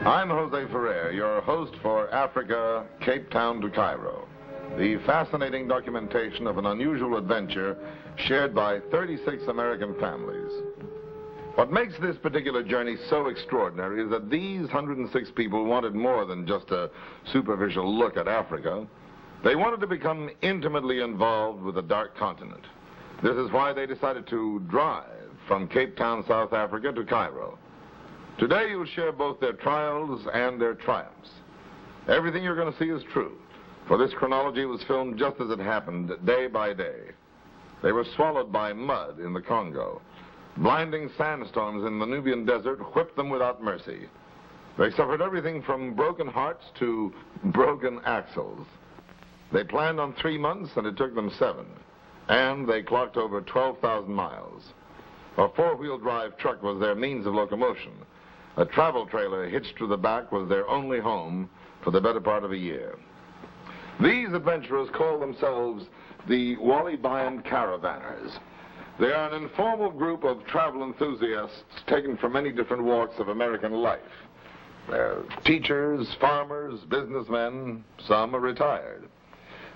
I'm Jose Ferrer, your host for Africa, Cape Town to Cairo, the fascinating documentation of an unusual adventure shared by 36 American families. What makes this particular journey so extraordinary is that these 106 people wanted more than just a superficial look at Africa. They wanted to become intimately involved with the Dark Continent. This is why they decided to drive from Cape Town, South Africa to Cairo. Today you'll share both their trials and their triumphs. Everything you're going to see is true, for this chronology was filmed just as it happened, day by day. They were swallowed by mud in the Congo. Blinding sandstorms in the Nubian desert whipped them without mercy. They suffered everything from broken hearts to broken axles. They planned on 3 months, and it took them 7. And they clocked over 12,000 miles. A four-wheel drive truck was their means of locomotion. A travel trailer hitched to the back was their only home for the better part of a year. These adventurers call themselves the Airstream Caravanners. They are an informal group of travel enthusiasts taken from many different walks of American life. They're teachers, farmers, businessmen, some are retired.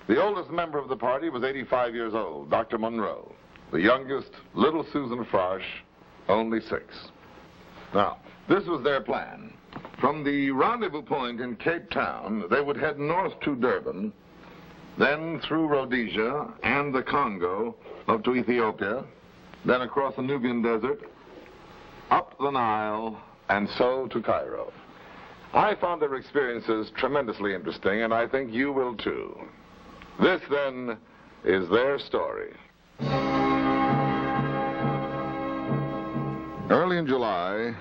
The oldest member of the party was 85 years old, Dr. Monroe. The youngest, little Susan Frosh, only 6. Now, this was their plan. From the rendezvous point in Cape Town, they would head north to Durban, then through Rhodesia and the Congo up to Ethiopia, then across the Nubian desert, up the Nile, and so to Cairo. I found their experiences tremendously interesting, and I think you will too. This, then, is their story. Early in July,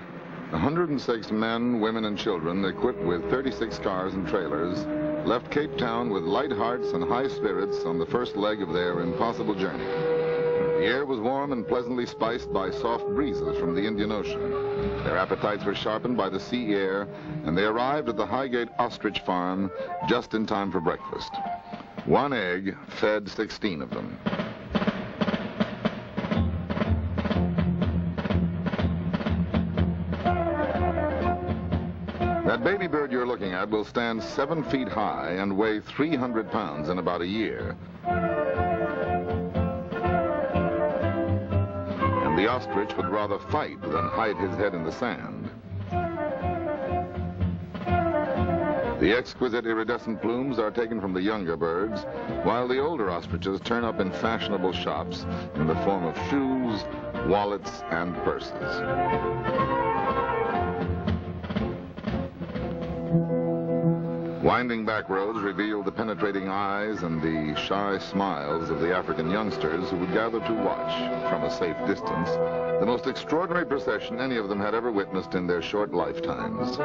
106 men, women, and children, equipped with 36 cars and trailers, left Cape Town with light hearts and high spirits on the first leg of their impossible journey. The air was warm and pleasantly spiced by soft breezes from the Indian Ocean. Their appetites were sharpened by the sea air, and they arrived at the Highgate Ostrich Farm just in time for breakfast. 1 egg fed 16 of them. That baby bird you're looking at will stand 7 feet high and weigh 300 pounds in about a year. And the ostrich would rather fight than hide his head in the sand. The exquisite iridescent plumes are taken from the younger birds, while the older ostriches turn up in fashionable shops in the form of shoes, wallets, and purses. Winding back roads revealed the penetrating eyes and the shy smiles of the African youngsters who would gather to watch, from a safe distance, the most extraordinary procession any of them had ever witnessed in their short lifetimes.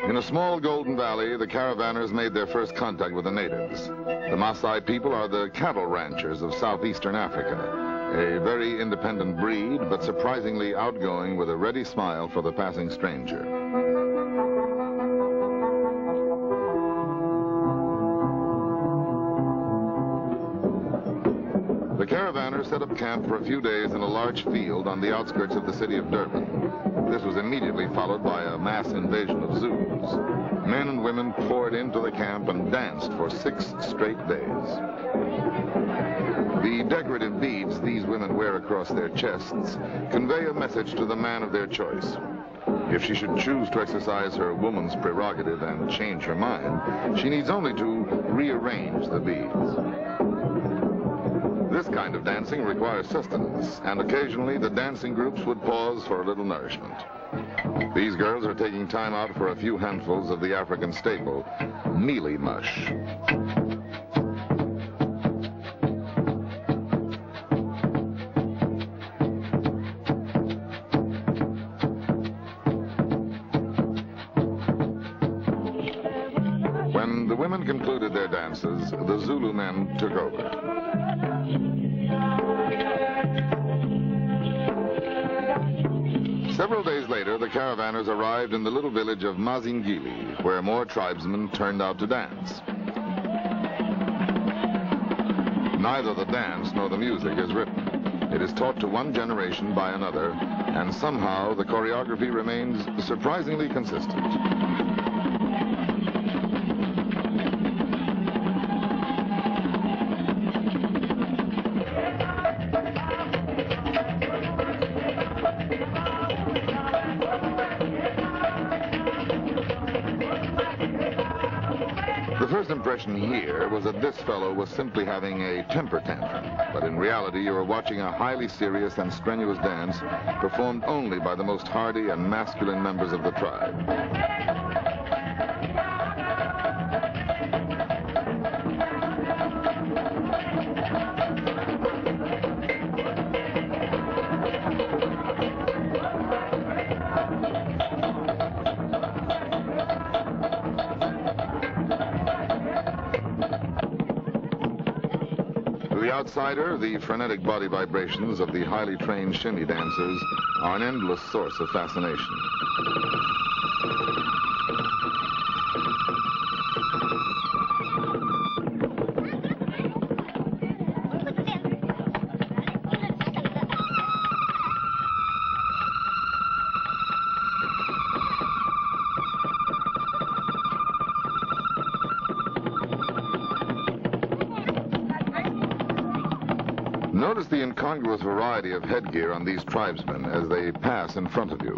In a small golden valley, the caravanners made their first contact with the natives. The Maasai people are the cattle ranchers of southeastern Africa. A very independent breed, but surprisingly outgoing with a ready smile for the passing stranger. The caravanners set up camp for a few days in a large field on the outskirts of the city of Durban. This was immediately followed by a mass invasion of Zulus. Men and women poured into the camp and danced for 6 straight days. The decorative beads these women wear across their chests convey a message to the man of their choice. If she should choose to exercise her woman's prerogative and change her mind, she needs only to rearrange the beads. This kind of dancing requires sustenance, and occasionally the dancing groups would pause for a little nourishment. These girls are taking time out for a few handfuls of the African staple, mealie mush. When the women concluded their dances, the Zulu men took over. Several days later, the caravanners arrived in the little village of Mazingili, where more tribesmen turned out to dance. Neither the dance nor the music is written. It is taught to one generation by another, and somehow the choreography remains surprisingly consistent. The first impression here was that this fellow was simply having a temper tantrum, but in reality you are watching a highly serious and strenuous dance performed only by the most hardy and masculine members of the tribe. To the outsider, the frenetic body vibrations of the highly trained shimmy dancers are an endless source of fascination. Notice the incongruous variety of headgear on these tribesmen as they pass in front of you.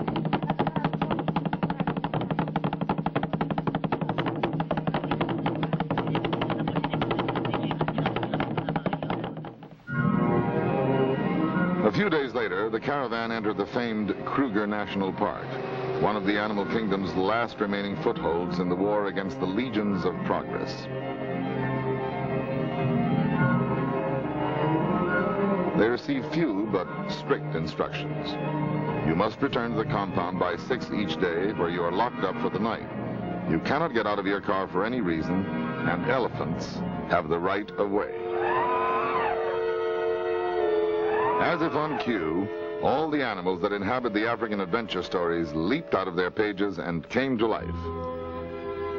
A few days later, the caravan entered the famed Kruger National Park, one of the animal kingdom's last remaining footholds in the war against the legions of progress. They receive few but strict instructions. You must return to the compound by 6 each day, where you are locked up for the night. You cannot get out of your car for any reason, and elephants have the right of way. As if on cue, all the animals that inhabit the African adventure stories leaped out of their pages and came to life.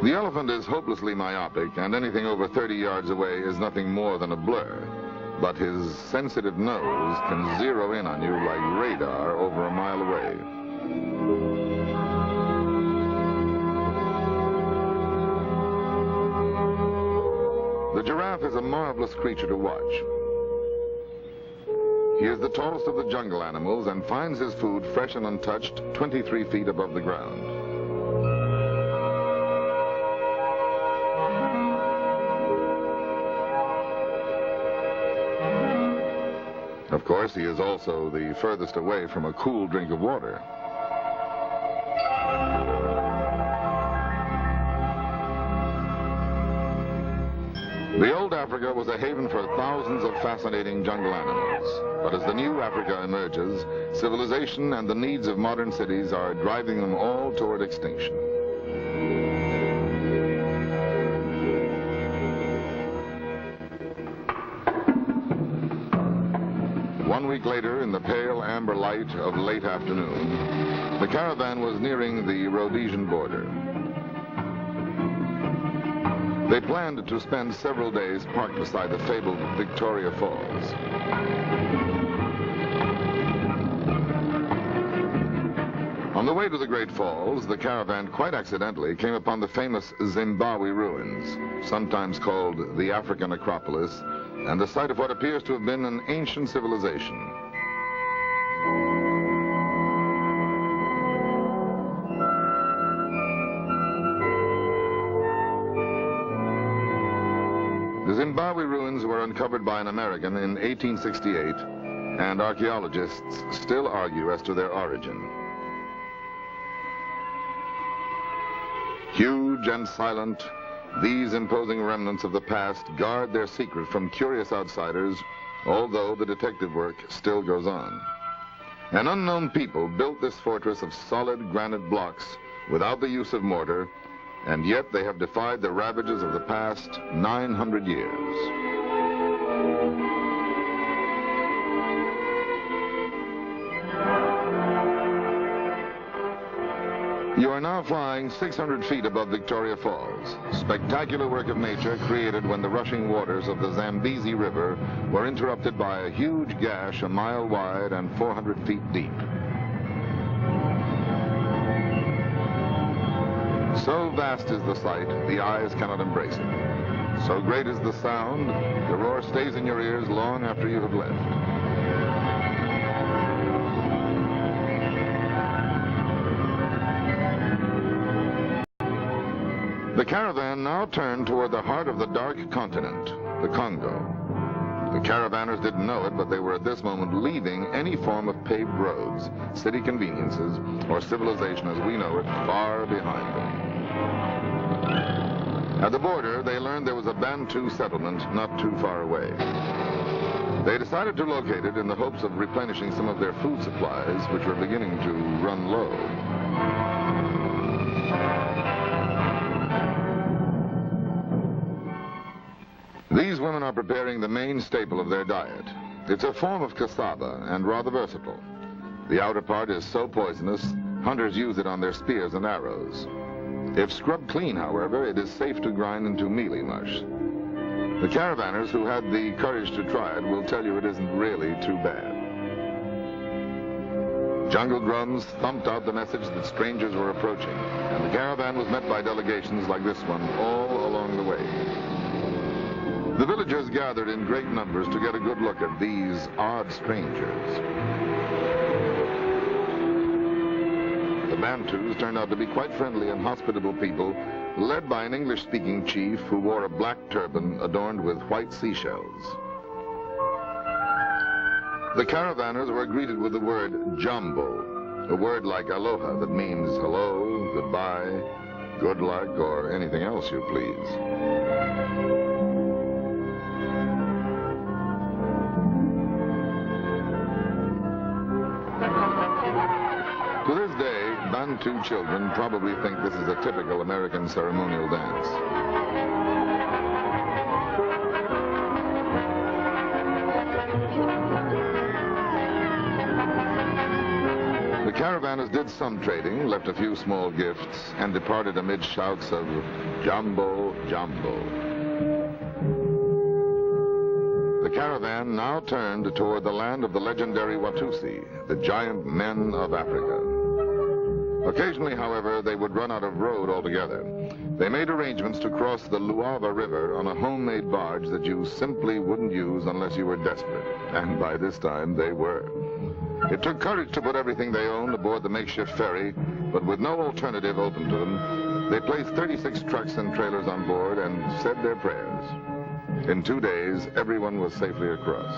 The elephant is hopelessly myopic, and anything over 30 yards away is nothing more than a blur. But his sensitive nose can zero in on you like radar over a mile away. The giraffe is a marvelous creature to watch. He is the tallest of the jungle animals and finds his food fresh and untouched 23 feet above the ground. Of course, he is also the furthest away from a cool drink of water. The old Africa was a haven for thousands of fascinating jungle animals. But as the new Africa emerges, civilization and the needs of modern cities are driving them all toward extinction. One week later, in the pale amber light of late afternoon, the caravan was nearing the Rhodesian border. They planned to spend several days parked beside the fabled Victoria Falls. On the way to the Great Falls, the caravan quite accidentally came upon the famous Zimbabwe ruins, sometimes called the African Acropolis and the site of what appears to have been an ancient civilization. The Zimbabwe ruins were uncovered by an American in 1868, and archaeologists still argue as to their origin. Huge and silent, these imposing remnants of the past guard their secret from curious outsiders, although the detective work still goes on. An unknown people built this fortress of solid granite blocks without the use of mortar, and yet they have defied the ravages of the past 900 years. You are now flying 600 feet above Victoria Falls, spectacular work of nature created when the rushing waters of the Zambezi River were interrupted by a huge gash a mile wide and 400 feet deep. So vast is the sight, the eyes cannot embrace it. So great is the sound, the roar stays in your ears long after you have left. The caravan now turned toward the heart of the dark continent, the Congo. The caravanners didn't know it, but they were at this moment leaving any form of paved roads, city conveniences, or civilization as we know it far behind them. At the border, they learned there was a Bantu settlement not too far away. They decided to locate it in the hopes of replenishing some of their food supplies, which were beginning to run low. These women are preparing the main staple of their diet. It's a form of cassava and rather versatile. The outer part is so poisonous, hunters use it on their spears and arrows. If scrubbed clean, however, it is safe to grind into mealy mush. The caravanners who had the courage to try it will tell you it isn't really too bad. Jungle drums thumped out the message that strangers were approaching, and the caravan was met by delegations like this one all along the way. The villagers gathered in great numbers to get a good look at these odd strangers. The Bantus turned out to be quite friendly and hospitable people, led by an English-speaking chief who wore a black turban adorned with white seashells. The caravanners were greeted with the word jambo, a word like aloha that means hello, goodbye, good luck, or anything else you please. To this day, Bantu children probably think this is a typical American ceremonial dance. The caravanners did some trading, left a few small gifts, and departed amid shouts of Jambo, Jambo. The caravan now turned toward the land of the legendary Watusi, the giant men of Africa. Occasionally, however, they would run out of road altogether. They made arrangements to cross the Luava River on a homemade barge that you simply wouldn't use unless you were desperate. And by this time, they were. It took courage to put everything they owned aboard the makeshift ferry, but with no alternative open to them, they placed 36 trucks and trailers on board and said their prayers. In 2 days, everyone was safely across.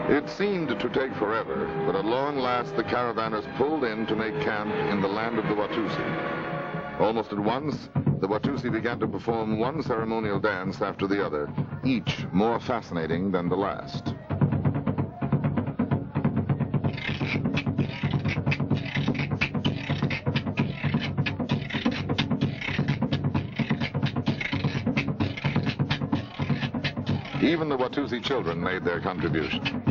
It seemed to take forever, but at long last the caravanners pulled in to make camp in the land of the Watusi. Almost at once, the Watusi began to perform one ceremonial dance after the other, each more fascinating than the last. Even the Watusi children made their contribution.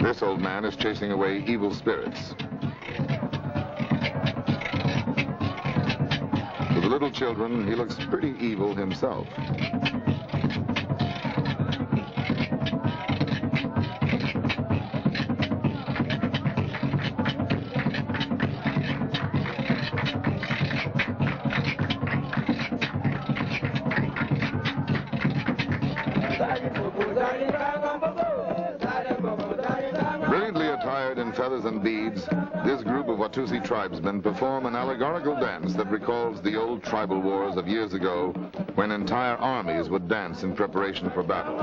This old man is chasing away evil spirits. For the little children, he looks pretty evil himself. Brilliantly attired in feathers and beads, this group of Watusi tribesmen perform an allegorical dance that recalls the old tribal wars of years ago when entire armies would dance in preparation for battle.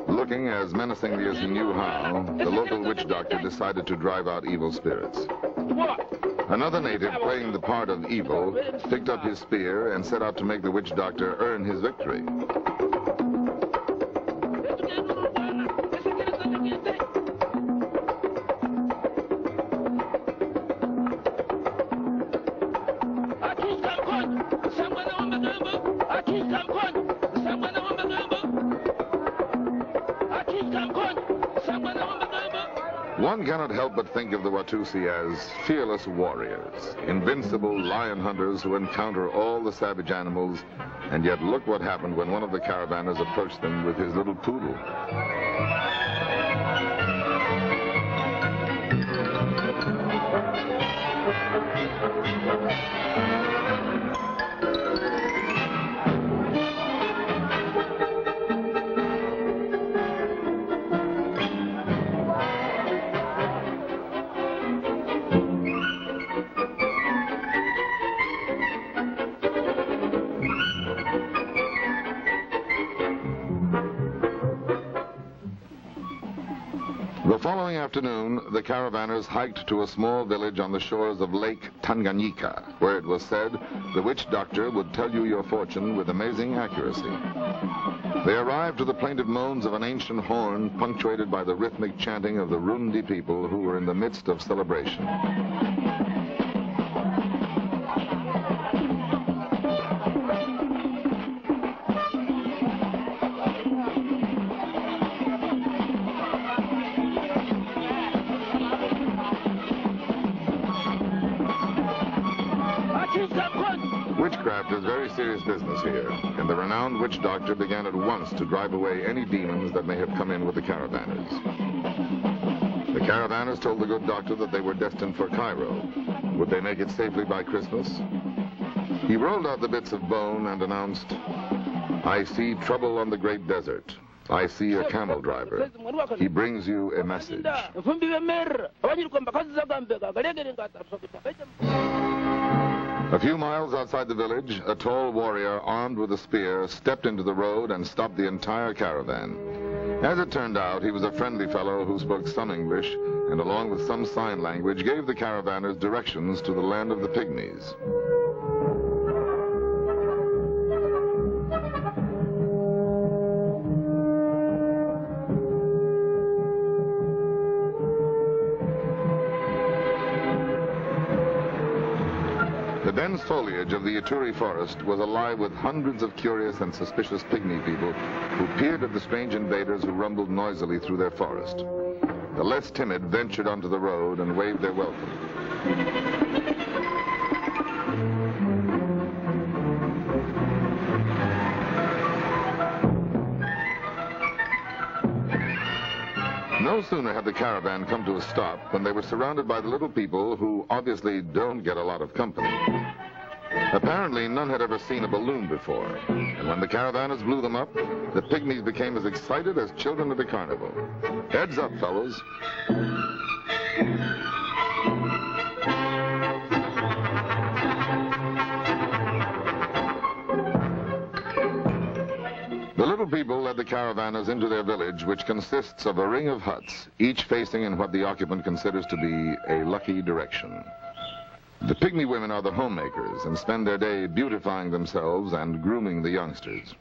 Looking as menacingly as he knew how, the local witch doctor decided to drive out evil spirits. Another native, playing the part of evil, picked up his spear and set out to make the witch doctor earn his victory. One cannot help but think of the Watusi as fearless warriors, invincible lion hunters who encounter all the savage animals, and yet look what happened when one of the caravanners approached them with his little poodle. The following afternoon, the caravanners hiked to a small village on the shores of Lake Tanganyika, where it was said the witch doctor would tell you your fortune with amazing accuracy. They arrived to the plaintive moans of an ancient horn, punctuated by the rhythmic chanting of the Rundi people who were in the midst of celebration. Witchcraft is very serious business here, and the renowned witch doctor began at once to drive away any demons that may have come in with the caravanners. The caravanners told the good doctor that they were destined for Cairo. Would they make it safely by Christmas? He rolled out the bits of bone and announced, "I see trouble on the great desert. I see a camel driver. He brings you a message." A few miles outside the village, a tall warrior armed with a spear stepped into the road and stopped the entire caravan. As it turned out, he was a friendly fellow who spoke some English and, along with some sign language, gave the caravanners directions to the land of the Pygmies. The dense foliage of the Ituri forest was alive with hundreds of curious and suspicious pygmy people who peered at the strange invaders who rumbled noisily through their forest. The less timid ventured onto the road and waved their welcome. No sooner had the caravan come to a stop than they were surrounded by the little people who obviously don't get a lot of company. Apparently, none had ever seen a balloon before, and when the caravanners blew them up, the pygmies became as excited as children at a carnival. Heads up, fellows. The little people led the caravanners into their village, which consists of a ring of huts, each facing in what the occupant considers to be a lucky direction. The pygmy women are the homemakers and spend their day beautifying themselves and grooming the youngsters.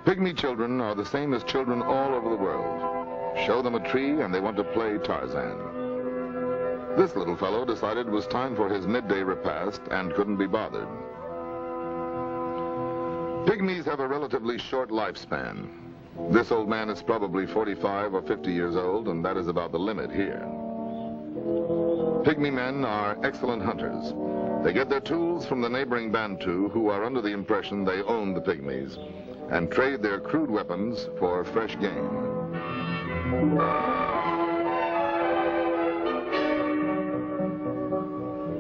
Pygmy children are the same as children all over the world. Show them a tree and they want to play Tarzan. This little fellow decided it was time for his midday repast and couldn't be bothered. Pygmies have a relatively short lifespan. This old man is probably 45 or 50 years old, and that is about the limit here. Pygmy men are excellent hunters. They get their tools from the neighboring Bantu, who are under the impression they own the Pygmies, and trade their crude weapons for fresh game.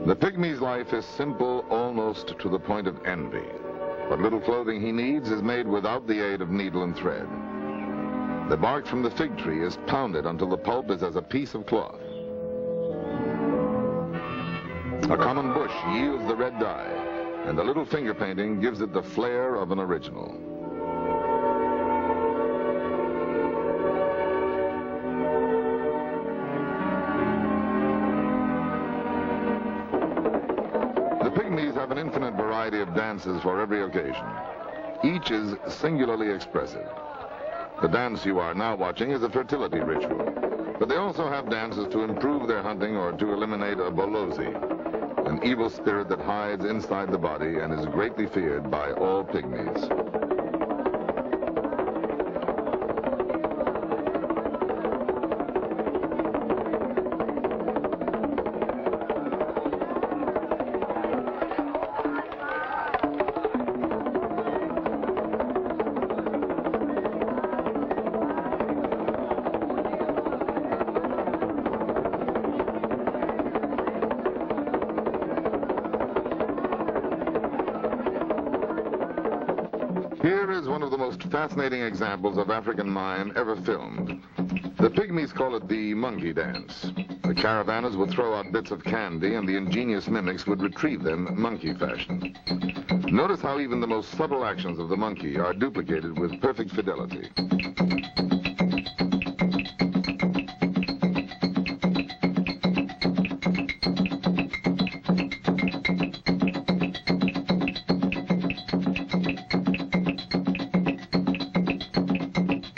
The Pygmy's life is simple almost to the point of envy. What little clothing he needs is made without the aid of needle and thread. The bark from the fig tree is pounded until the pulp is as a piece of cloth. A common bush yields the red dye, and the little finger painting gives it the flair of an original. Pygmies have an infinite variety of dances for every occasion. Each is singularly expressive. The dance you are now watching is a fertility ritual, but they also have dances to improve their hunting or to eliminate a bolozi, an evil spirit that hides inside the body and is greatly feared by all Pygmies. Here is one of the most fascinating examples of African mime ever filmed. The Pygmies call it the monkey dance. The caravanners would throw out bits of candy and the ingenious mimics would retrieve them monkey fashion. Notice how even the most subtle actions of the monkey are duplicated with perfect fidelity.